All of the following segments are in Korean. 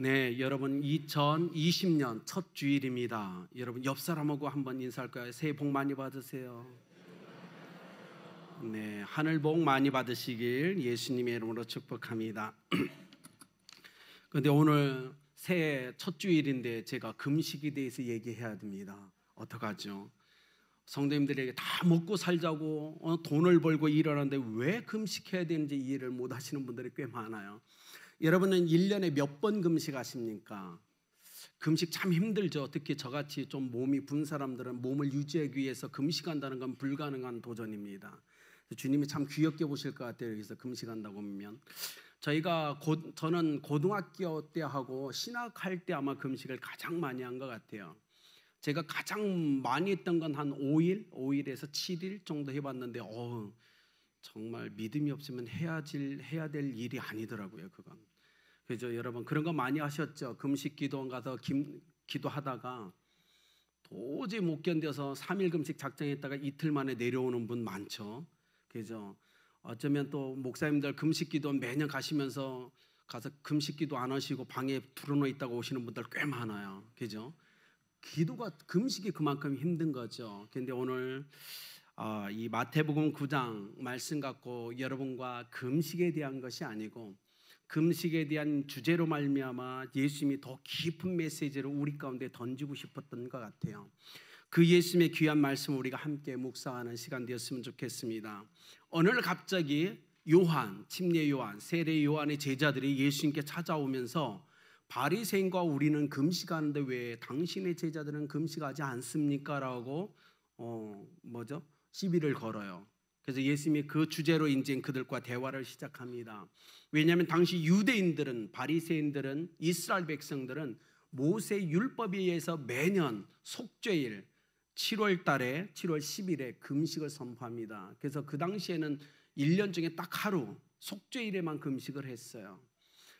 네, 여러분 2020년 첫 주일입니다. 여러분 옆 사람하고 한번 인사할까요? 새해 복 많이 받으세요. 네, 하늘 복 많이 받으시길 예수님의 이름으로 축복합니다. 그런데 오늘 새해 첫 주일인데 제가 금식에 대해서 얘기해야 됩니다. 어떡하죠? 성도님들에게 다 먹고 살자고 돈을 벌고 일하는데 왜 금식해야 되는지 이해를 못 하시는 분들이 꽤 많아요. 여러분은 1년에 몇 번 금식하십니까? 금식 참 힘들죠. 특히 저같이 좀 몸이 분 사람들은 몸을 유지하기 위해서 금식한다는 건 불가능한 도전입니다. 주님이 참 귀엽게 보실 것 같아요. 여기서 금식한다고 하면. 저는 고등학교 때 하고 신학할 때 아마 금식을 가장 많이 한 것 같아요. 제가 가장 많이 했던 건 한 5일에서 7일 정도 해봤는데 정말 믿음이 없으면 해야 될 일이 아니더라고요. 그건. 그죠? 여러분 그런 거 많이 하셨죠? 금식 기도원 가서 기도하다가 도저히 못 견뎌서 3일 금식 작정했다가 이틀 만에 내려오는 분 많죠. 그죠? 어쩌면 또 목사님들 금식 기도원 매년 가시면서 가서 금식 기도 안 하시고 방에 들어놓아 있다가 오시는 분들 꽤 많아요. 그죠? 금식이 그만큼 힘든 거죠. 그런데 오늘 이 마태복음 9장 말씀 갖고 여러분과 금식에 대한 것이 아니고 금식에 대한 주제로 말미암아 예수님이 더 깊은 메시지를 우리 가운데 던지고 싶었던 것 같아요. 그 예수님의 귀한 말씀을 우리가 함께 묵상하는 시간 되었으면 좋겠습니다. 어느 날 갑자기 침례 요한, 세례 요한의 제자들이 예수님께 찾아오면서 바리새인과 우리는 금식하는데 왜 당신의 제자들은 금식하지 않습니까? 라고 시비를 걸어요. 그래서 예수님이 그 주제로 이제 그들과 대화를 시작합니다. 왜냐하면 당시 유대인들은, 바리새인들은, 이스라엘 백성들은 모세 율법에 의해서 매년 속죄일 7월 달에 7월 10일에 금식을 선포합니다. 그래서 그 당시에는 1년 중에 딱 하루 속죄일에만 금식을 했어요.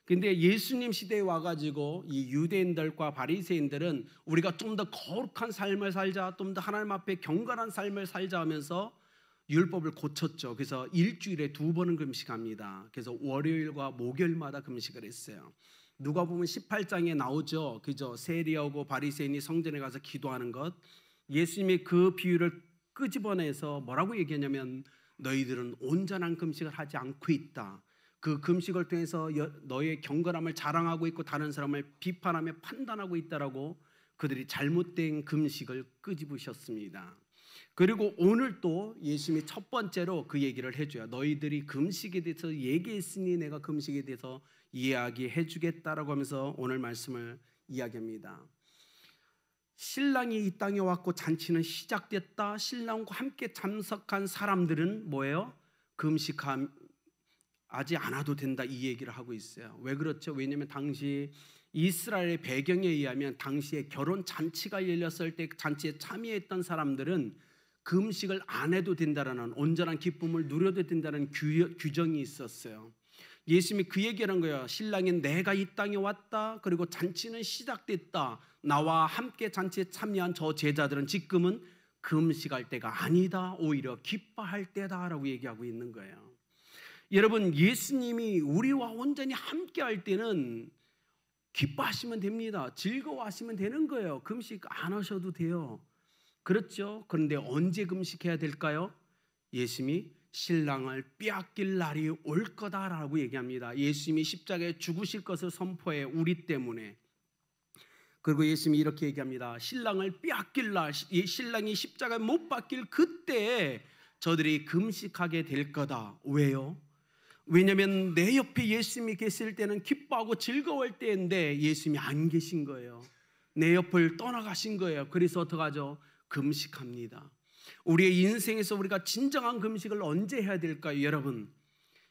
근데 예수님 시대에 와가지고 이 유대인들과 바리새인들은 우리가 좀 더 거룩한 삶을 살자, 좀 더 하나님 앞에 경건한 삶을 살자 하면서 율법을 고쳤죠. 그래서 일주일에 2번은 금식합니다. 그래서 월요일과 목요일마다 금식을 했어요. 누가복음 18장에 나오죠. 그죠? 세리하고 바리새인이 성전에 가서 기도하는 것. 예수님이 그 비유를 끄집어내서 뭐라고 얘기하냐면 너희들은 온전한 금식을 하지 않고 있다. 그 금식을 통해서 너의 경건함을 자랑하고 있고 다른 사람을 비판하며 판단하고 있다라고 그들이 잘못된 금식을 끄집으셨습니다. 그리고 오늘 또 예수님이 첫 번째로 그 얘기를 해줘요. 너희들이 금식에 대해서 얘기했으니 내가 금식에 대해서 이야기해 주겠다라고 하면서 오늘 말씀을 이야기합니다. 신랑이 이 땅에 왔고 잔치는 시작됐다. 신랑과 함께 참석한 사람들은 뭐예요? 금식하지 않아도 된다 이 얘기를 하고 있어요. 왜 그렇죠? 왜냐하면 당시 이스라엘의 배경에 의하면 당시에 결혼 잔치가 열렸을 때 잔치에 참여했던 사람들은 금식을 안 해도 된다라는 온전한 기쁨을 누려도 된다는 규정이 있었어요. 예수님이 그 얘기를 한 거예요. 신랑이 내가 이 땅에 왔다. 그리고 잔치는 시작됐다. 나와 함께 잔치에 참여한 저 제자들은 지금은 금식할 때가 아니다. 오히려 기뻐할 때다라고 얘기하고 있는 거예요. 여러분 예수님이 우리와 온전히 함께 할 때는 기뻐하시면 됩니다. 즐거워하시면 되는 거예요. 금식 안 하셔도 돼요. 그렇죠? 그런데 언제 금식해야 될까요? 예수님이 신랑을 빼앗길 날이 올 거다라고 얘기합니다. 예수님이 십자가에 죽으실 것을 선포해 우리 때문에. 그리고 예수님이 이렇게 얘기합니다. 신랑을 빼앗길 날, 신랑이 십자가에 못 박힐 그때에 저들이 금식하게 될 거다. 왜요? 왜냐하면 내 옆에 예수님이 계실 때는 기뻐하고 즐거울 때인데 예수님이 안 계신 거예요. 내 옆을 떠나가신 거예요. 그래서 어떡하죠? 금식합니다. 우리의 인생에서 우리가 진정한 금식을 언제 해야 될까요? 여러분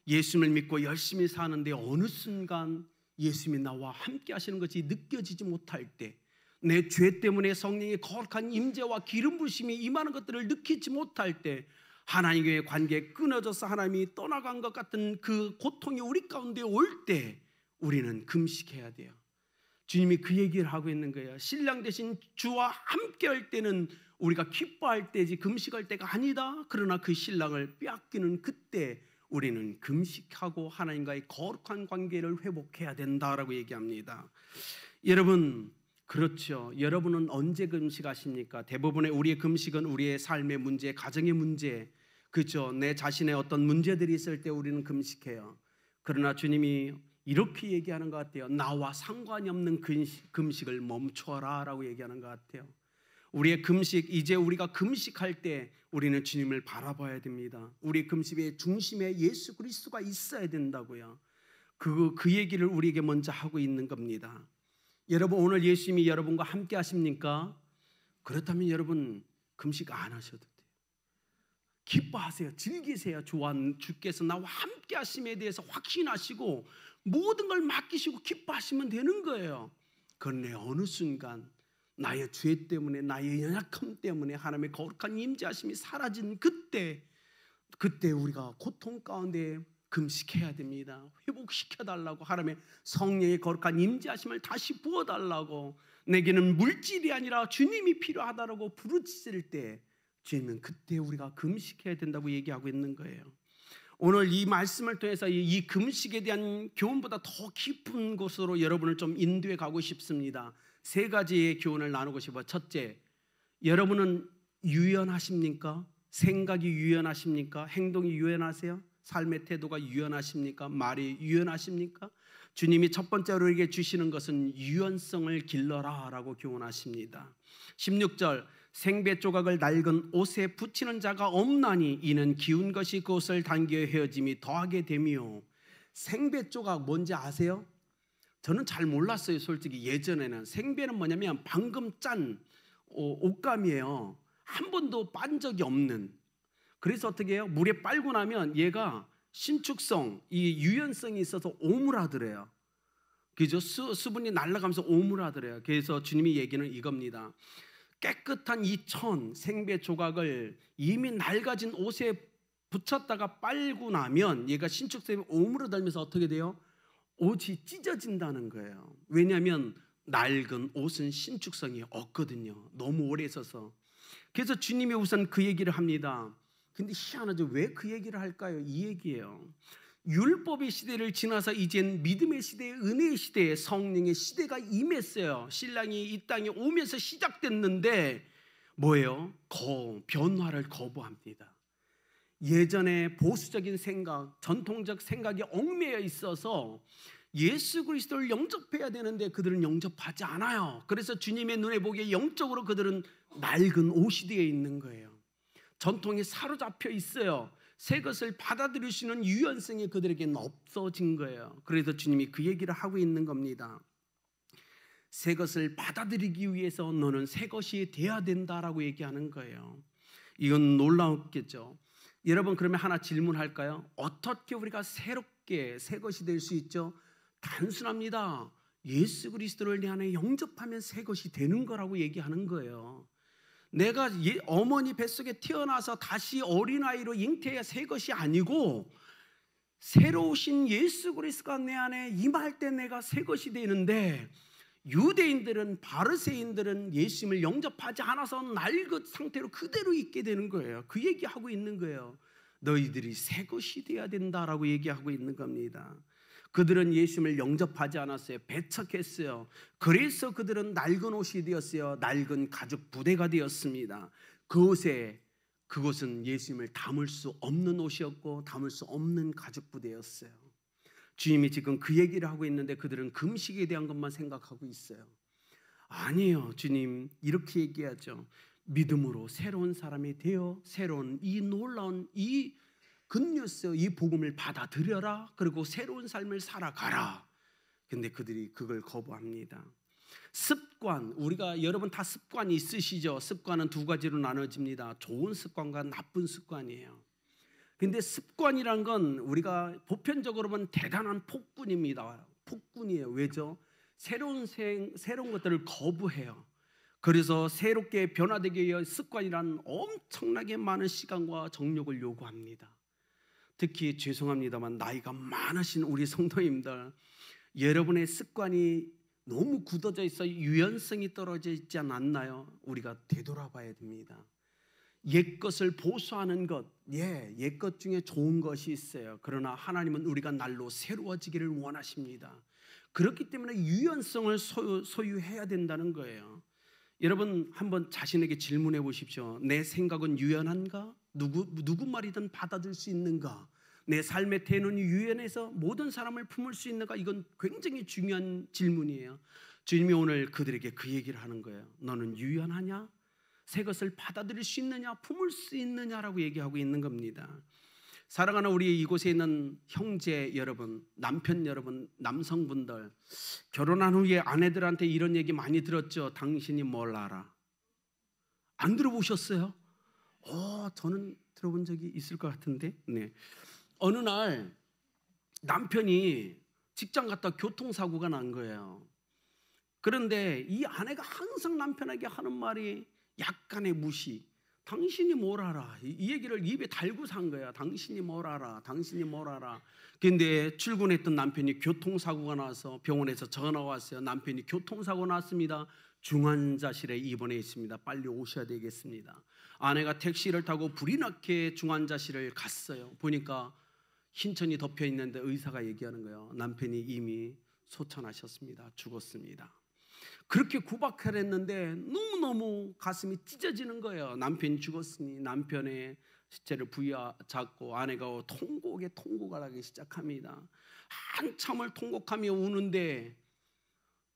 예수님을 믿고 열심히 사는데 어느 순간 예수님이 나와 함께 하시는 것이 느껴지지 못할 때, 내 죄 때문에 성령의 거룩한 임재와 기름 부심이 임하는 것들을 느끼지 못할 때, 하나님과의 관계에 끊어져서 하나님이 떠나간 것 같은 그 고통이 우리 가운데 올 때 우리는 금식해야 돼요. 주님이 그 얘기를 하고 있는 거예요. 신랑 대신 주와 함께 할 때는 우리가 기뻐할 때지 금식할 때가 아니다. 그러나 그 신랑을 빼앗기는 그때 우리는 금식하고 하나님과의 거룩한 관계를 회복해야 된다라고 얘기합니다. 여러분, 그렇죠. 여러분은 언제 금식하십니까? 대부분의 우리의 금식은 우리의 삶의 문제, 가정의 문제, 그렇죠. 내 자신의 어떤 문제들이 있을 때 우리는 금식해요. 그러나 주님이 이렇게 얘기하는 것 같아요. 나와 상관이 없는 금식을 멈춰라 라고 얘기하는 것 같아요. 우리의 금식, 이제 우리가 금식할 때 우리는 주님을 바라봐야 됩니다. 우리 금식의 중심에 예수 그리스도가 있어야 된다고요. 그 얘기를 우리에게 먼저 하고 있는 겁니다. 여러분, 오늘 예수님이 여러분과 함께 하십니까? 그렇다면 여러분 금식 안 하셔도 돼요. 기뻐하세요. 즐기세요. 주께서 나와 함께 하심에 대해서 확신하시고 모든 걸 맡기시고 기뻐하시면 되는 거예요. 그런데 어느 순간 나의 죄 때문에, 나의 연약함 때문에 하나님의 거룩한 임재하심이 사라진 그때 우리가 고통 가운데 금식해야 됩니다. 회복시켜달라고, 하나님의 성령의 거룩한 임재하심을 다시 부어달라고, 내게는 물질이 아니라 주님이 필요하다라고 부르짖을 때 주님은 그때 우리가 금식해야 된다고 얘기하고 있는 거예요. 오늘 이 말씀을 통해서 이 금식에 대한 교훈보다 더 깊은 곳으로 여러분을 좀 인도해 가고 싶습니다. 세 가지의 교훈을 나누고 싶어요. 첫째, 여러분은 유연하십니까? 생각이 유연하십니까? 행동이 유연하세요? 삶의 태도가 유연하십니까? 말이 유연하십니까? 주님이 첫 번째로 우리에게 주시는 것은 유연성을 길러라 라고 교훈하십니다. 16절, 생배 조각을 낡은 옷에 붙이는 자가 없나니 이는 기운 것이 그 옷을 당겨 헤어짐이 더하게 되며. 생배 조각 뭔지 아세요? 저는 잘 몰랐어요. 솔직히 예전에는 생배는 뭐냐면 방금 짠 옷감이에요. 한 번도 빤 적이 없는. 그래서 어떻게 해요? 물에 빨고 나면 얘가 신축성, 이 유연성이 있어서 오므라들어요. 그죠? 수분이 날아가면서 오므라들어요. 그래서 주님이 얘기는 이겁니다. 깨끗한 이 생배 조각을 이미 낡아진 옷에 붙였다가 빨고 나면 얘가 신축성이 오므라들면서 어떻게 돼요? 옷이 찢어진다는 거예요. 왜냐하면 낡은 옷은 신축성이 없거든요. 너무 오래 있어서. 그래서 주님이 우선 그 얘기를 합니다. 근데 희한하죠. 왜 그 얘기를 할까요? 이 얘기예요. 율법의 시대를 지나서 이젠 믿음의 시대, 은혜의 시대에 성령의 시대가 임했어요. 신랑이 이 땅에 오면서 시작됐는데 뭐예요? 변화를 거부합니다. 예전에 보수적인 생각, 전통적 생각에 얽매여 있어서 예수 그리스도를 영접해야 되는데 그들은 영접하지 않아요. 그래서 주님의 눈에 보기에 영적으로 그들은 낡은 옷이 되어 있는 거예요. 전통에 사로잡혀 있어요. 새 것을 받아들일 수 있는 유연성이 그들에게는 없어진 거예요. 그래서 주님이 그 얘기를 하고 있는 겁니다. 새 것을 받아들이기 위해서 너는 새 것이 돼야 된다라고 얘기하는 거예요. 이건 놀라웠겠죠. 여러분, 그러면 하나 질문할까요? 어떻게 우리가 새롭게 새 것이 될 수 있죠? 단순합니다. 예수 그리스도를 내 안에 영접하면 새 것이 되는 거라고 얘기하는 거예요. 내가 어머니 뱃속에 태어나서 다시 어린아이로 잉태해야 새 것이 아니고 새로우신 예수 그리스도가 내 안에 임할 때 내가 새 것이 되는데, 유대인들은, 바리새인들은 예수님을 영접하지 않아서 낡은 상태로 그대로 있게 되는 거예요. 그 얘기하고 있는 거예요. 너희들이 새 것이 되어야 된다라고 얘기하고 있는 겁니다. 그들은 예수님을 영접하지 않았어요. 배척했어요. 그래서 그들은 낡은 옷이 되었어요. 낡은 가죽 부대가 되었습니다. 그곳은 예수님을 담을 수 없는 옷이었고 담을 수 없는 가죽 부대였어요. 주님이 지금 그 얘기를 하고 있는데 그들은 금식에 대한 것만 생각하고 있어요. 아니에요. 주님 이렇게 얘기하죠. 믿음으로 새로운 사람이 되어 새로운 이 놀라운 이 굿뉴스, 이 복음을 받아들여라. 그리고 새로운 삶을 살아가라. 근데 그들이 그걸 거부합니다. 습관, 우리가 여러분 다 습관이 있으시죠? 습관은 두 가지로 나눠집니다. 좋은 습관과 나쁜 습관이에요. 근데 습관이란 건 우리가 보편적으로 보면 대단한 폭군입니다. 폭군이에요. 왜죠? 새로운 것들을 거부해요. 그래서 새롭게 변화되기 위해 습관이란 엄청나게 많은 시간과 정력을 요구합니다. 특히 죄송합니다만 나이가 많으신 우리 성도님들, 여러분의 습관이 너무 굳어져 있어 유연성이 떨어져 있지 않나요? 우리가 되돌아봐야 됩니다. 옛것을 보수하는 것, 옛것 중에 좋은 것이 있어요. 그러나 하나님은 우리가 날로 새로워지기를 원하십니다. 그렇기 때문에 유연성을 소유해야 된다는 거예요. 여러분 한번 자신에게 질문해 보십시오. 내 생각은 유연한가? 누구 말이든 받아줄 수 있는가? 내 삶의 태도는 유연해서 모든 사람을 품을 수 있는가? 이건 굉장히 중요한 질문이에요. 주님이 오늘 그들에게 그 얘기를 하는 거예요. 너는 유연하냐? 새 것을 받아들일 수 있느냐? 품을 수 있느냐라고 얘기하고 있는 겁니다. 사랑하는 우리 이곳에 있는 형제 여러분, 남편 여러분, 남성분들, 결혼한 후에 아내들한테 이런 얘기 많이 들었죠. 당신이 뭘 알아? 안 들어보셨어요? 저는 들어본 적이 있을 것 같은데. 네. 어느 날 남편이 직장 갔다 교통사고가 난 거예요. 그런데 이 아내가 항상 남편에게 하는 말이 약간의 무시. 당신이 뭘 알아? 이 얘기를 입에 달고 산 거야. 당신이 뭘 알아? 당신이 뭘 알아? 근데 출근했던 남편이 교통사고가 나서 병원에서 전화가 왔어요. 남편이 교통사고 났습니다. 중환자실에 입원해 있습니다. 빨리 오셔야 되겠습니다. 아내가 택시를 타고 불이 나게 중환자실을 갔어요. 보니까 흰천이 덮여 있는데 의사가 얘기하는 거예요. 남편이 이미 소천하셨습니다. 죽었습니다. 그렇게 구박하랬는데 너무너무 가슴이 찢어지는 거예요. 남편이 죽었으니 남편의 시체를 부여잡고 아내가 통곡을 하기 시작합니다. 한참을 통곡하며 우는데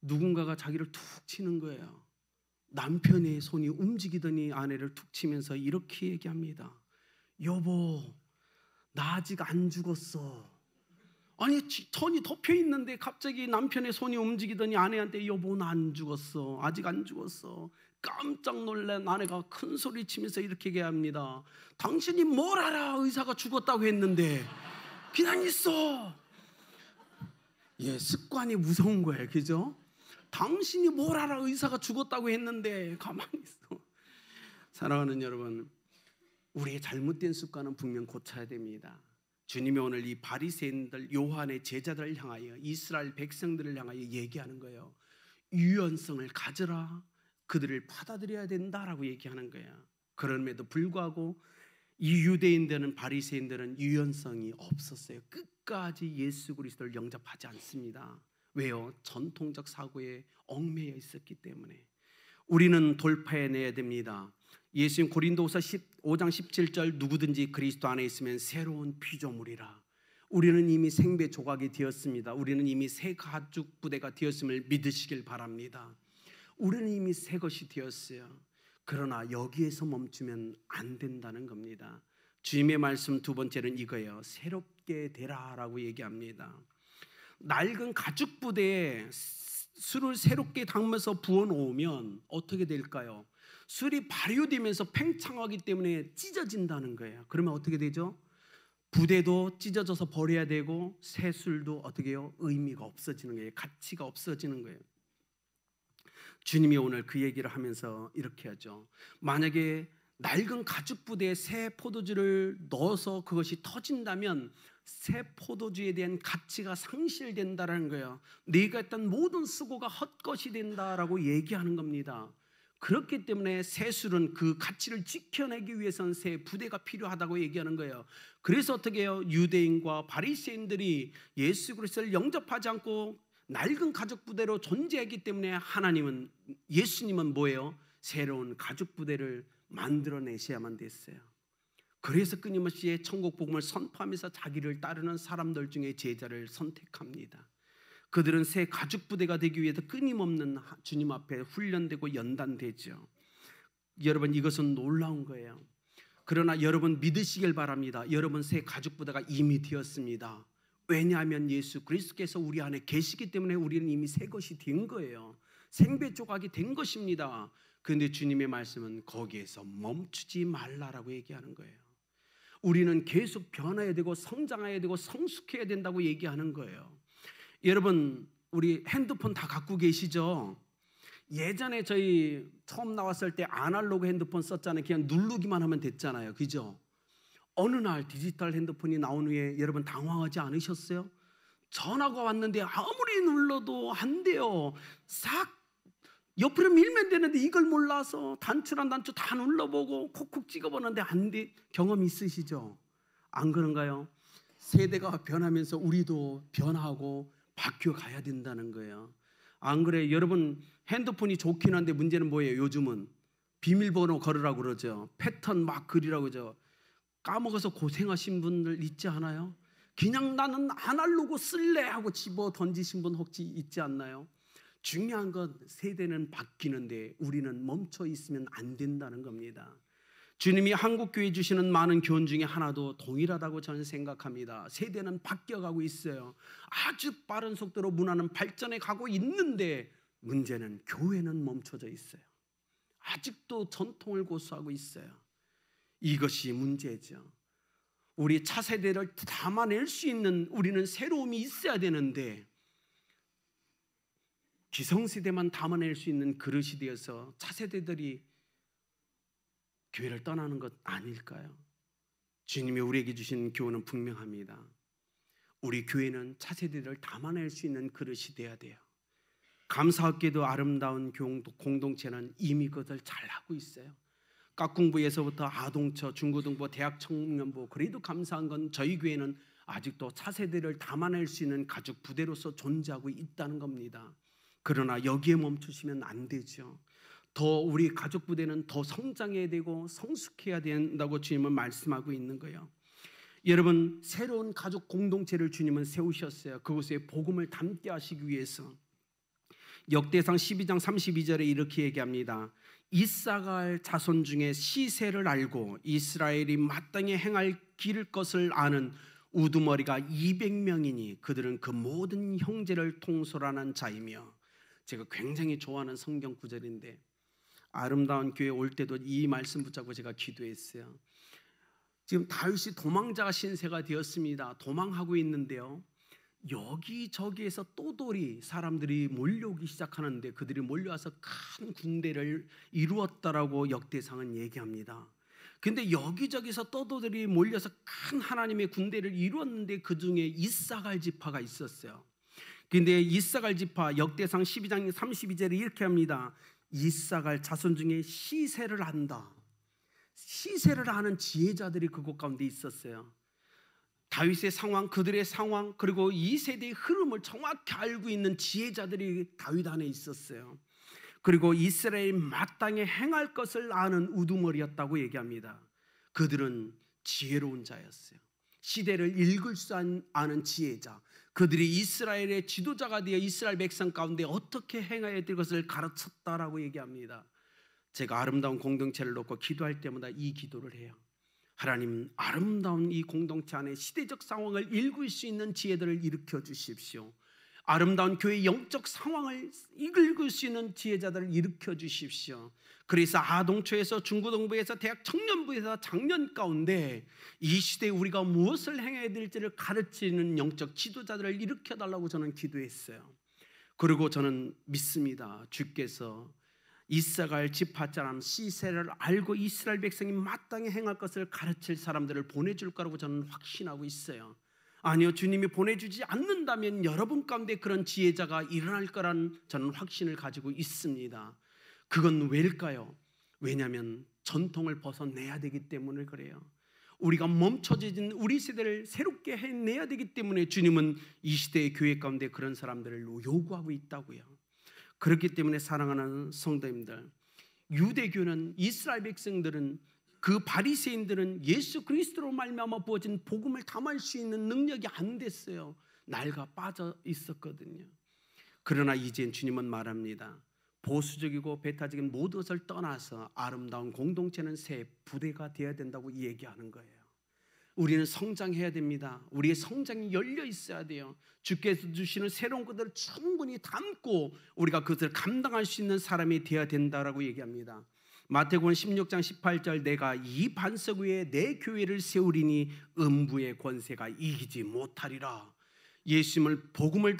누군가가 자기를 툭 치는 거예요. 남편의 손이 움직이더니 아내를 툭 치면서 이렇게 얘기합니다. 여보, 나 아직 안 죽었어. 아니 천이 덮여 있는데 갑자기 남편의 손이 움직이더니 아내한테 여보 나 안 죽었어. 아직 안 죽었어. 깜짝 놀란 아내가 큰 소리 치면서 이렇게 얘기합니다. 당신이 뭘 알아? 의사가 죽었다고 했는데 그냥 있어. 습관이 무서운 거예요. 그죠? 당신이 뭘 알아? 의사가 죽었다고 했는데 가만히 있어. 사랑하는 여러분, 우리의 잘못된 습관은 분명 고쳐야 됩니다. 주님이 오늘 이 바리새인들, 요한의 제자들을 향하여, 이스라엘 백성들을 향하여 얘기하는 거예요. 유연성을 가져라. 그들을 받아들여야 된다라고 얘기하는 거예요. 그럼에도 불구하고 이 유대인들은, 바리새인들은 유연성이 없었어요. 끝까지 예수 그리스도를 영접하지 않습니다. 왜요? 전통적 사고에 얽매여 있었기 때문에. 우리는 돌파해내야 됩니다. 예수님 고린도후서 15장 17절 누구든지 그리스도 안에 있으면 새로운 피조물이라. 우리는 이미 생배 조각이 되었습니다. 우리는 이미 새 가죽 부대가 되었음을 믿으시길 바랍니다. 우리는 이미 새 것이 되었어요. 그러나 여기에서 멈추면 안 된다는 겁니다. 주님의 말씀 두 번째는 이거예요. 새롭게 되라라고 얘기합니다. 낡은 가죽 부대에 술을 새롭게 담아서 부어놓으면 어떻게 될까요? 술이 발효되면서 팽창하기 때문에 찢어진다는 거예요. 그러면 어떻게 되죠? 부대도 찢어져서 버려야 되고 새 술도 어떻게 해요? 의미가 없어지는 거예요. 가치가 없어지는 거예요. 주님이 오늘 그 얘기를 하면서 이렇게 하죠. 만약에 낡은 가죽 부대에 새 포도주를 넣어서 그것이 터진다면 새 포도주에 대한 가치가 상실된다는 거예요. 네가 했던 모든 수고가 헛것이 된다라고 얘기하는 겁니다. 그렇기 때문에 새 술은 그 가치를 지켜내기 위해서는 새 부대가 필요하다고 얘기하는 거예요. 그래서 어떻게 해요? 유대인과 바리새인들이 예수 그리스도를 영접하지 않고 낡은 가죽 부대로 존재했기 때문에 예수님은 뭐예요? 새로운 가죽 부대를 만들어내셔야만 됐어요. 그래서 끊임없이 천국 복음을 선포하면서 자기를 따르는 사람들 중에 제자를 선택합니다. 그들은 새 가죽 부대가 되기 위해서 끊임없는 주님 앞에 훈련되고 연단되죠. 여러분, 이것은 놀라운 거예요. 그러나 여러분 믿으시길 바랍니다. 여러분 새 가죽 부대가 이미 되었습니다. 왜냐하면 예수 그리스도께서 우리 안에 계시기 때문에 우리는 이미 새 것이 된 거예요. 생배 조각이 된 것입니다. 그런데 주님의 말씀은 거기에서 멈추지 말라라고 얘기하는 거예요. 우리는 계속 변해야 되고 성장해야 되고 성숙해야 된다고 얘기하는 거예요. 여러분, 우리 핸드폰 다 갖고 계시죠? 예전에 저희 처음 나왔을 때 아날로그 핸드폰 썼잖아요. 그냥 누르기만 하면 됐잖아요. 그죠? 어느 날 디지털 핸드폰이 나온 후에 여러분 당황하지 않으셨어요? 전화가 왔는데 아무리 눌러도 안 돼요. 싹 옆으로 밀면 되는데 이걸 몰라서 단추란 단추 다 눌러보고 콕콕 찍어보는데 안 돼. 경험 있으시죠? 안 그런가요? 세대가 변하면서 우리도 변하고 바뀌어가야 된다는 거예요. 안 그래? 여러분 핸드폰이 좋긴 한데 문제는 뭐예요? 요즘은 비밀번호 걸으라고 그러죠. 패턴 막 그리라고 그러죠. 까먹어서 고생하신 분들 있지 않아요? 그냥 나는 아날로그 쓸래 하고 집어 던지신 분 혹시 있지 않나요? 중요한 건 세대는 바뀌는데 우리는 멈춰 있으면 안 된다는 겁니다. 주님이 한국교회 주시는 많은 교훈 중에 하나도 동일하다고 저는 생각합니다. 세대는 바뀌어가고 있어요. 아주 빠른 속도로 문화는 발전해 가고 있는데 문제는 교회는 멈춰져 있어요. 아직도 전통을 고수하고 있어요. 이것이 문제죠. 우리 차세대를 담아낼 수 있는 우리는 새로움이 있어야 되는데 기성세대만 담아낼 수 있는 그릇이 되어서 차세대들이 교회를 떠나는 것 아닐까요? 주님이 우리에게 주신 교훈은 분명합니다. 우리 교회는 차세대를 담아낼 수 있는 그릇이 돼야 돼요. 감사하게도 아름다운 공동체는 이미 그것을 잘하고 있어요. 깍공부에서부터 아동처, 중고등부, 대학 청년부, 그래도 감사한 건 저희 교회는 아직도 차세대를 담아낼 수 있는 가족 부대로서 존재하고 있다는 겁니다. 그러나 여기에 멈추시면 안 되죠. 더 우리 가족 부대는 더 성장해야 되고 성숙해야 된다고 주님은 말씀하고 있는 거예요. 여러분, 새로운 가족 공동체를 주님은 세우셨어요. 그곳에 복음을 담게 하시기 위해서. 역대상 12장 32절에 이렇게 얘기합니다. 이사갈 자손 중에 시세를 알고 이스라엘이 마땅히 행할 길 것을 아는 우두머리가 200명이니 그들은 그 모든 형제를 통솔하는 자이며. 제가 굉장히 좋아하는 성경 구절인데 아름다운 교회 올 때도 이 말씀 붙잡고 제가 기도했어요. 지금 다윗이 도망자 신세가 되었습니다. 도망하고 있는데요, 여기저기에서 또돌이 사람들이 몰려오기 시작하는데 그들이 몰려와서 큰 군대를 이루었다라고 역대상은 얘기합니다. 근데 여기저기서 떠도들이 몰려서 큰 하나님의 군대를 이루었는데 그 중에 이사갈 지파가 있었어요. 근데 이사갈 지파 역대상 12장 32절에 이렇게 합니다. 이사갈 자손 중에 시세를 안다. 시세를 아는 지혜자들이 그곳 가운데 있었어요. 다윗의 상황, 그들의 상황, 그리고 이 세대의 흐름을 정확히 알고 있는 지혜자들이 다윗 안에 있었어요. 그리고 이스라엘 마땅히 행할 것을 아는 우두머리였다고 얘기합니다. 그들은 지혜로운 자였어요. 시대를 읽을 수 아는 지혜자, 그들이 이스라엘의 지도자가 되어 이스라엘 백성 가운데 어떻게 행해야 될 것을 가르쳤다라고 얘기합니다. 제가 아름다운 공동체를 놓고 기도할 때마다 이 기도를 해요. 하나님, 아름다운 이 공동체 안에 시대적 상황을 읽을 수 있는 지혜들을 일으켜 주십시오. 아름다운 교회의 영적 상황을 읽을 수 있는 지혜자들을 일으켜 주십시오. 그래서 아동초에서 중고등부에서 대학 청년부에서 장년 가운데 이 시대에 우리가 무엇을 행해야 될지를 가르치는 영적 지도자들을 일으켜 달라고 저는 기도했어요. 그리고 저는 믿습니다. 주께서 이사갈 지파처럼 시세를 알고 이스라엘 백성이 마땅히 행할 것을 가르칠 사람들을 보내줄 거라고 저는 확신하고 있어요. 아니요, 주님이 보내주지 않는다면 여러분 가운데 그런 지혜자가 일어날 거란 저는 확신을 가지고 있습니다. 그건 왜일까요? 왜냐하면 전통을 벗어내야 되기 때문에 그래요. 우리가 멈춰진 우리 세대를 새롭게 해내야 되기 때문에 주님은 이 시대의 교회 가운데 그런 사람들을 요구하고 있다고요. 그렇기 때문에 사랑하는 성도님들, 유대교는, 이스라엘 백성들은, 그 바리새인들은 예수 그리스도로 말미암아 부어진 복음을 담을 수 있는 능력이 안 됐어요. 낡아 빠져 있었거든요. 그러나 이젠 주님은 말합니다. 보수적이고 배타적인 모든 것을 떠나서 아름다운 공동체는 새 부대가 되어야 된다고 얘기하는 거예요. 우리는 성장해야 됩니다. 우리의 성장이 열려 있어야 돼요. 주께서 주시는 새로운 것들을 충분히 담고 우리가 그것을 감당할 수 있는 사람이 되어야 된다라고 얘기합니다. 마태복음 16장 18절, 내가 이 반석 위에 내 교회를 세우리니 음부의 권세가 이기지 못하리라. 예수님은 복음을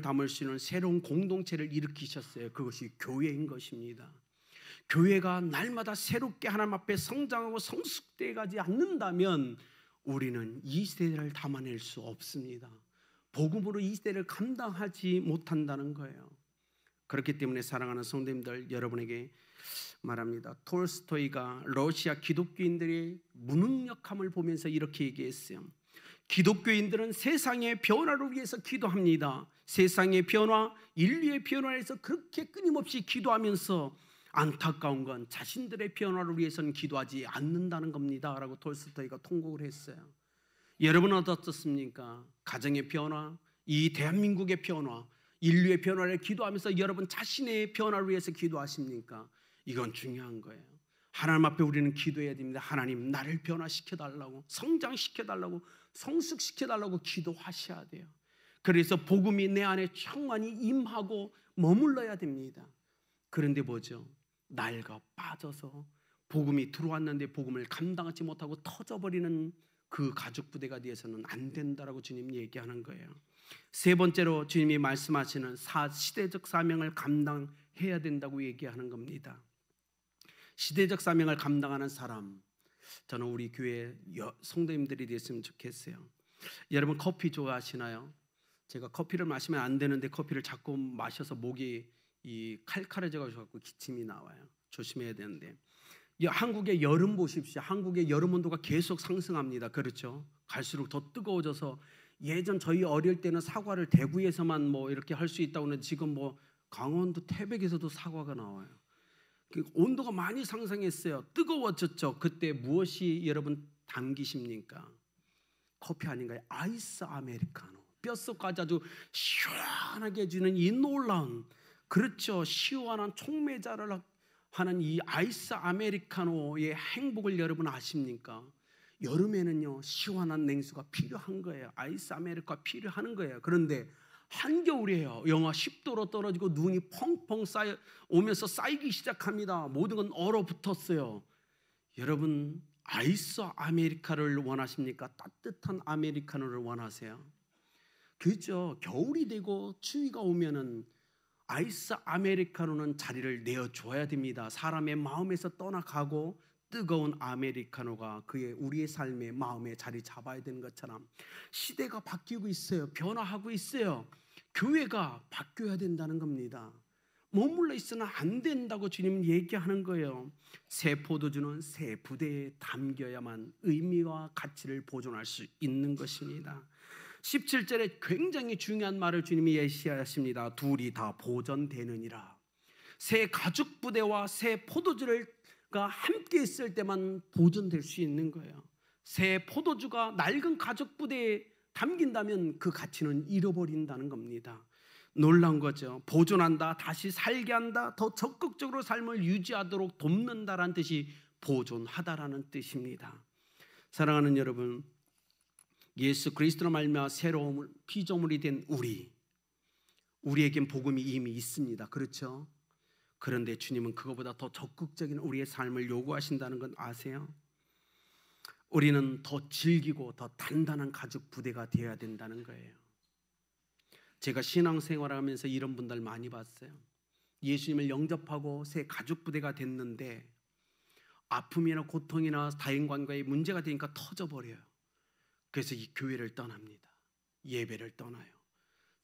담을 수 있는 새로운 공동체를 일으키셨어요. 그것이 교회인 것입니다. 교회가 날마다 새롭게 하나님 앞에 성장하고 성숙되어 가지 않는다면 우리는 이 시대를 담아낼 수 없습니다. 복음으로 이 시대를 감당하지 못한다는 거예요. 그렇기 때문에 사랑하는 성도님들, 여러분에게 말합니다. 톨스토이가 러시아 기독교인들의 무능력함을 보면서 이렇게 얘기했어요. 기독교인들은 세상의 변화를 위해서 기도합니다. 세상의 변화, 인류의 변화에 대해서 그렇게 끊임없이 기도하면서 안타까운 건 자신들의 변화를 위해서는 기도하지 않는다는 겁니다 라고 톨스토이가 통곡을 했어요. 여러분은 어떻습니까? 가정의 변화, 이 대한민국의 변화, 인류의 변화를 기도하면서 여러분 자신의 변화를 위해서 기도하십니까? 이건 중요한 거예요. 하나님 앞에 우리는 기도해야 됩니다. 하나님, 나를 변화시켜달라고, 성장시켜달라고, 성숙시켜달라고 기도하셔야 돼요. 그래서 복음이 내 안에 충만히 임하고 머물러야 됩니다. 그런데 뭐죠? 낡아 빠져서 복음이 들어왔는데 복음을 감당하지 못하고 터져버리는 그 가족 부대가 되어서는 안 된다라고 주님 얘기하는 거예요. 세 번째로 주님이 말씀하시는 시대적 사명을 감당해야 된다고 얘기하는 겁니다. 시대적 사명을 감당하는 사람, 저는 우리 교회 성도님들이 됐으면 좋겠어요. 여러분 커피 좋아하시나요? 제가 커피를 마시면 안 되는데 커피를 자꾸 마셔서 목이 칼칼해져서 기침이 나와요. 조심해야 되는데, 한국의 여름 보십시오. 한국의 여름 온도가 계속 상승합니다. 그렇죠? 갈수록 더 뜨거워져서, 예전 저희 어릴 때는 사과를 대구에서만 뭐 이렇게 할 수 있다고 하는데 지금 뭐 강원도 태백에서도 사과가 나와요. 온도가 많이 상승했어요. 뜨거워졌죠. 그때 무엇이 여러분 당기십니까? 커피 아닌가요? 아이스 아메리카노. 뼛속까지 아주 시원하게 해주는 이 놀라운, 그렇죠, 시원한 촉매자를 하는 이 아이스 아메리카노의 행복을 여러분 아십니까? 여름에는요 시원한 냉수가 필요한 거예요. 아이스 아메리카노가 필요한 거예요. 그런데 한겨울이에요. 영하 10도로 떨어지고 눈이 펑펑 오면서 쌓이기 시작합니다. 모든 건 얼어붙었어요. 여러분 아이스 아메리카노를 원하십니까? 따뜻한 아메리카노를 원하세요? 그렇죠. 겨울이 되고 추위가 오면은 아이스 아메리카노는 자리를 내어줘야 됩니다. 사람의 마음에서 떠나가고 뜨거운 아메리카노가 우리의 삶의 마음에 자리 잡아야 되는 것처럼 시대가 바뀌고 있어요. 변화하고 있어요. 교회가 바뀌어야 된다는 겁니다. 머물러 있으면 안 된다고 주님은 얘기하는 거예요. 새 포도주는 새 부대에 담겨야만 의미와 가치를 보존할 수 있는 것입니다. 17절에 굉장히 중요한 말을 주님이 예시하십니다. 둘이 다 보존되느니라. 새 가죽 부대와 새 포도주가 함께 있을 때만 보존될 수 있는 거예요. 새 포도주가 낡은 가죽 부대에 담긴다면 그 가치는 잃어버린다는 겁니다. 놀라운 거죠. 보존한다, 다시 살게 한다, 더 적극적으로 삶을 유지하도록 돕는다라는 뜻이 보존하다라는 뜻입니다. 사랑하는 여러분, 예수 그리스도로 말미암아 새로운 피조물이 된 우리에겐 복음이 이미 있습니다. 그렇죠? 그런데 주님은 그것보다 더 적극적인 우리의 삶을 요구하신다는 건 아세요? 우리는 더 질기고 더 단단한 가죽 부대가 되어야 된다는 거예요. 제가 신앙생활을 하면서 이런 분들 많이 봤어요. 예수님을 영접하고 새 가죽 부대가 됐는데 아픔이나 고통이나 다인관계의 문제가 되니까 터져버려요. 그래서 이 교회를 떠납니다. 예배를 떠나요.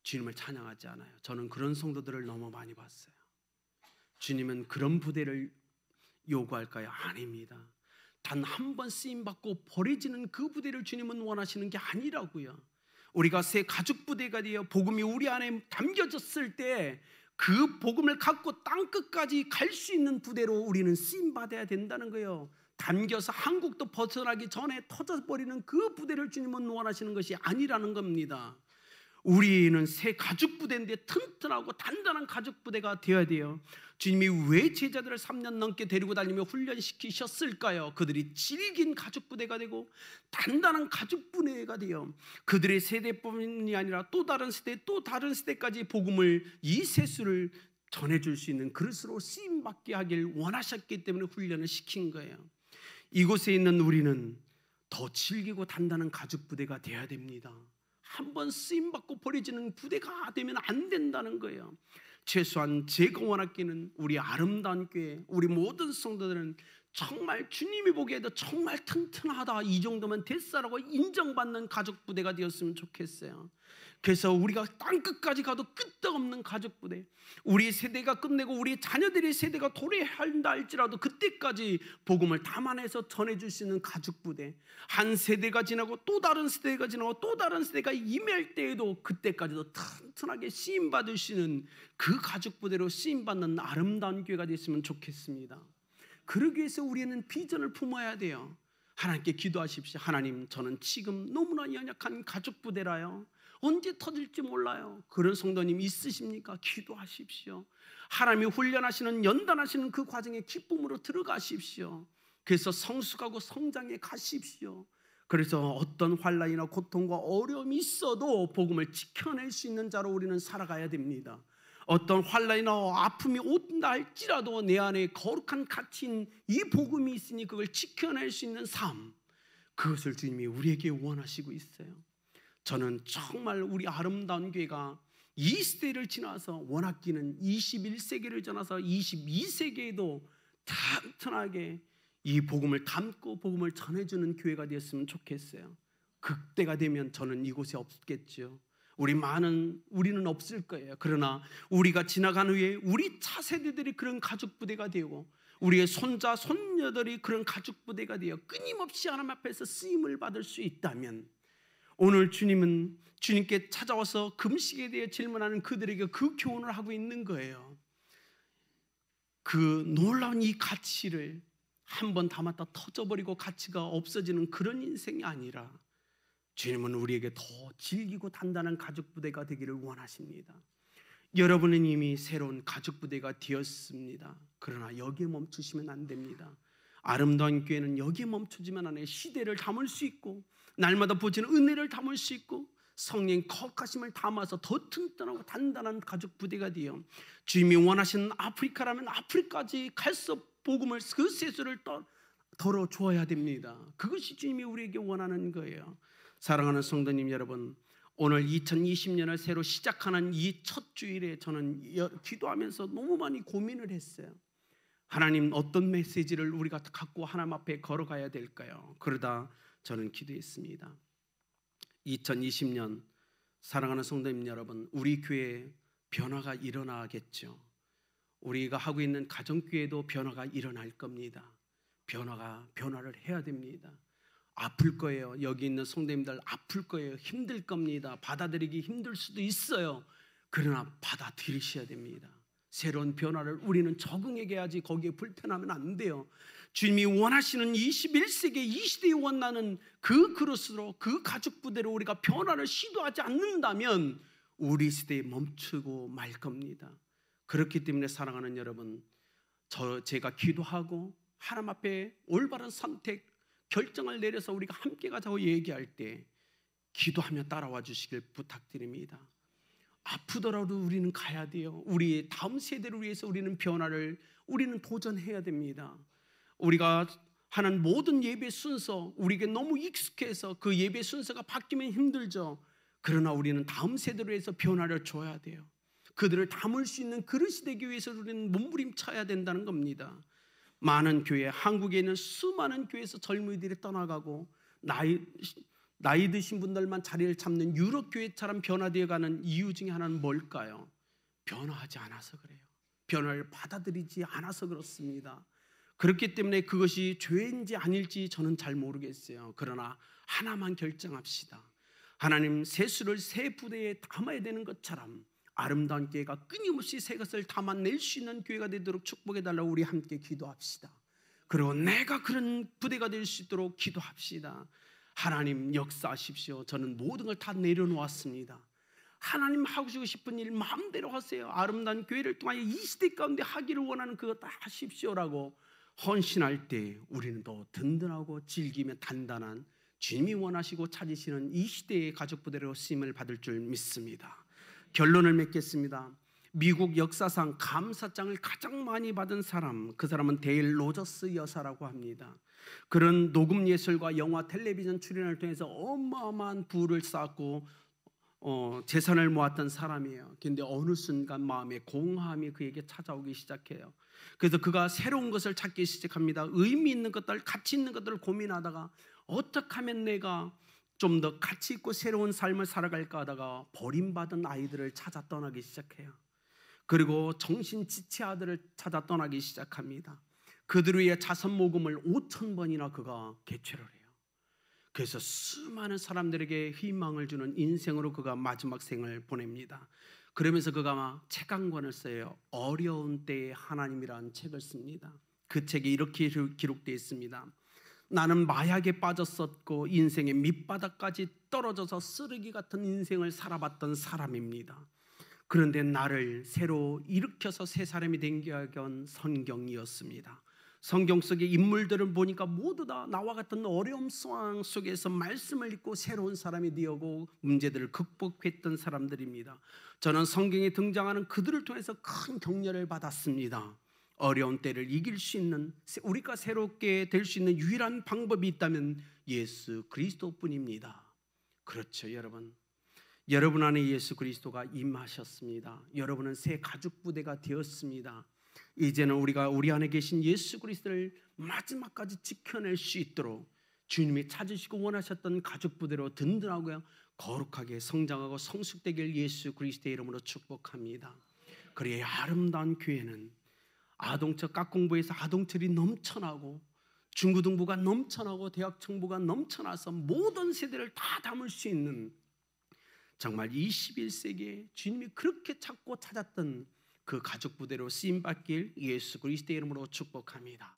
주님을 찬양하지 않아요. 저는 그런 성도들을 너무 많이 봤어요. 주님은 그런 부대를 요구할까요? 아닙니다. 단 한 번 쓰임받고 버려지는 그 부대를 주님은 원하시는 게 아니라고요. 우리가 새 가죽 부대가 되어 복음이 우리 안에 담겨졌을 때 그 복음을 갖고 땅끝까지 갈 수 있는 부대로 우리는 쓰임받아야 된다는 거예요. 담겨서 한국도 벗어나기 전에 터져버리는 그 부대를 주님은 원하시는 것이 아니라는 겁니다. 우리는 새 가죽 부대인데 튼튼하고 단단한 가죽 부대가 되어야 돼요. 주님이 왜 제자들을 3년 넘게 데리고 다니며 훈련시키셨을까요? 그들이 질긴 가죽 부대가 되고 단단한 가죽 부대가 되어 그들의 세대뿐이 아니라 또 다른 세대 또 다른 세대까지 복음을 이 세수를 전해줄 수 있는 그릇으로 쓰임받게 하길 원하셨기 때문에 훈련을 시킨 거예요. 이곳에 있는 우리는 더 질기고 단단한 가죽 부대가 되어야 됩니다. 한번 쓰임받고 버려지는 부대가 되면 안 된다는 거예요. 최소한 제가 원하기는 우리 아름다운 교회, 우리 모든 성도들은 정말 주님이 보기에도 정말 튼튼하다, 이 정도면 됐어라고 인정받는 가족 부대가 되었으면 좋겠어요. 그래서 우리가 땅끝까지 가도 끄떡없는 가족 부대, 우리 세대가 끝내고 우리 자녀들의 세대가 도래한다 할지라도 그때까지 복음을 담아내서 전해줄 수 있는 가족 부대, 한 세대가 지나고 또 다른 세대가 지나고 또 다른 세대가 임할 때에도 그때까지도 튼튼하게 쓰임받으시는 그 가족 부대로 쓰임받는 아름다운 교회가 됐으면 좋겠습니다. 그러기 위해서 우리는 비전을 품어야 돼요. 하나님께 기도하십시오. 하나님, 저는 지금 너무나 연약한 가족 부대라요, 언제 터질지 몰라요. 그런 성도님 있으십니까? 기도하십시오. 하나님이 훈련하시는, 연단하시는 그 과정에 기쁨으로 들어가십시오. 그래서 성숙하고 성장해 가십시오. 그래서 어떤 환난이나 고통과 어려움이 있어도 복음을 지켜낼 수 있는 자로 우리는 살아가야 됩니다. 어떤 환난이나 아픔이 온다 할지라도 내 안에 거룩한 가치인 이 복음이 있으니 그걸 지켜낼 수 있는 삶, 그것을 주님이 우리에게 원하시고 있어요. 저는 정말 우리 아름다운 교회가 이 시대를 지나서 원하기는 21세기를 지나서 22세기에도 튼튼하게 이 복음을 담고 복음을 전해주는 교회가 되었으면 좋겠어요. 그때가 되면 저는 이곳에 없겠죠. 우리는 없을 거예요. 그러나 우리가 지나간 후에 우리 차세대들이 그런 가족 부대가 되고 우리의 손자 손녀들이 그런 가족 부대가 되어 끊임없이 하나님 앞에서 쓰임을 받을 수 있다면, 오늘 주님은 주님께 찾아와서 금식에 대해 질문하는 그들에게 그 교훈을 하고 있는 거예요. 그 놀라운 이 가치를 한번 담았다 터져버리고 가치가 없어지는 그런 인생이 아니라 주님은 우리에게 더 질기고 단단한 가족 부대가 되기를 원하십니다. 여러분은 이미 새로운 가족 부대가 되었습니다. 그러나 여기에 멈추시면 안 됩니다. 아름다운 교회는 여기에 멈추지만 안 해요. 시대를 담을 수 있고 날마다 보지는 은혜를 담을 수 있고 성령의 거룩하심을 담아서 더 튼튼하고 단단한 가족 부대가 되어 주님이 원하시는 아프리카라면 아프리카까지 갈수 복음을 그 세수를 덜어 주어야 됩니다. 그것이 주님이 우리에게 원하는 거예요. 사랑하는 성도님 여러분, 오늘 2020년을 새로 시작하는 이 첫 주일에 저는 기도하면서 너무 많이 고민을 했어요. 하나님, 어떤 메시지를 우리가 갖고 하나님 앞에 걸어가야 될까요? 그러다 저는 기도했습니다. 2020년 사랑하는 성도님 여러분, 우리 교회에 변화가 일어나겠죠. 우리가 하고 있는 가정교회도 변화가 일어날 겁니다. 변화를 해야 됩니다. 아플 거예요. 여기 있는 성도님들 아플 거예요. 힘들 겁니다. 받아들이기 힘들 수도 있어요. 그러나 받아들이셔야 됩니다. 새로운 변화를 우리는 적응해야지 거기에 불편하면 안 돼요. 주님이 원하시는 21세기 이 시대에 원하는 그 그릇으로, 그 가족 부대로 우리가 변화를 시도하지 않는다면 우리 시대에 멈추고 말 겁니다. 그렇기 때문에 사랑하는 여러분, 제가 기도하고 하나님 앞에 올바른 선택, 결정을 내려서 우리가 함께 가자고 얘기할 때 기도하며 따라와 주시길 부탁드립니다. 아프더라도 우리는 가야 돼요. 우리의 다음 세대를 위해서 우리는 우리는 도전해야 됩니다. 우리가 하는 모든 예배 순서, 우리에게 너무 익숙해서 그 예배 순서가 바뀌면 힘들죠. 그러나 우리는 다음 세대를 위해서 변화를 줘야 돼요. 그들을 담을 수 있는 그릇이 되기 위해서 우리는 몸부림쳐야 된다는 겁니다. 많은 교회, 한국에 있는 수많은 교회에서 젊은이들이 떠나가고 나이 드신 분들만 자리를 잡는 유럽 교회처럼 변화되어가는 이유 중에 하나는 뭘까요? 변화하지 않아서 그래요. 변화를 받아들이지 않아서 그렇습니다. 그렇기 때문에 그것이 죄인지 아닐지 저는 잘 모르겠어요. 그러나 하나만 결정합시다. 하나님, 세수를 새 부대에 담아야 되는 것처럼 아름다운 교회가 끊임없이 새 것을 담아낼 수 있는 교회가 되도록 축복해달라고 우리 함께 기도합시다. 그리고 내가 그런 부대가 될 수 있도록 기도합시다. 하나님 역사하십시오. 저는 모든 걸 다 내려놓았습니다. 하나님 하시고 싶은 일 마음대로 하세요. 아름다운 교회를 통하여 이 시대 가운데 하기를 원하는 그것 다 하십시오라고 헌신할 때 우리는 더 든든하고 질기며 단단한 주님이 원하시고 찾으시는 이 시대의 가족 부대로 쓰임을 받을 줄 믿습니다. 결론을 맺겠습니다. 미국 역사상 감사장을 가장 많이 받은 사람, 그 사람은 데일 로저스 여사라고 합니다. 그런 녹음 예술과 영화, 텔레비전 출연을 통해서 어마어마한 부를 쌓고 재산을 모았던 사람이에요. 그런데 어느 순간 마음에 공허함이 그에게 찾아오기 시작해요. 그래서 그가 새로운 것을 찾기 시작합니다. 의미 있는 것들, 가치 있는 것들을 고민하다가 어떻게 하면 내가 좀 더 가치 있고 새로운 삶을 살아갈까 하다가 버림받은 아이들을 찾아 떠나기 시작해요. 그리고 정신 지체 아들을 찾아 떠나기 시작합니다. 그들 위해 자선 모금을 5,000번이나 그가 개최를 해요. 그래서 수많은 사람들에게 희망을 주는 인생으로 그가 마지막 생을 보냅니다. 그러면서 그가 책 한 권을 써요. 어려운 때의 하나님이라는 책을 씁니다. 그 책에 이렇게 기록되어 있습니다. 나는 마약에 빠졌었고 인생의 밑바닥까지 떨어져서 쓰레기 같은 인생을 살아봤던 사람입니다. 그런데 나를 새로 일으켜서 새 사람이 되게 한 성경이었습니다. 성경 속의 인물들을 보니까 모두 다 나와 같은 어려움 상황 속에서 말씀을 읽고 새로운 사람이 되고 문제들을 극복했던 사람들입니다. 저는 성경에 등장하는 그들을 통해서 큰 격려를 받았습니다. 어려운 때를 이길 수 있는, 우리가 새롭게 될 수 있는 유일한 방법이 있다면 예수 그리스도뿐입니다. 그렇죠, 여러분. 여러분 안에 예수 그리스도가 임하셨습니다. 여러분은 새 가죽 부대가 되었습니다. 이제는 우리가 우리 안에 계신 예수 그리스도를 마지막까지 지켜낼 수 있도록 주님이 찾으시고 원하셨던 가죽 부대로 든든하고 거룩하게 성장하고 성숙되길 예수 그리스도의 이름으로 축복합니다. 그래야 아름다운 교회는 아동처 깍공부에서 아동철이 넘쳐나고 중고등부가 넘쳐나고 대학 청부가 넘쳐나서 모든 세대를 다 담을 수 있는, 정말 21세기에 주님이 그렇게 찾고 찾았던 그 가족 부대로 쓰임받길 예수 그리스도의 이름으로 축복합니다.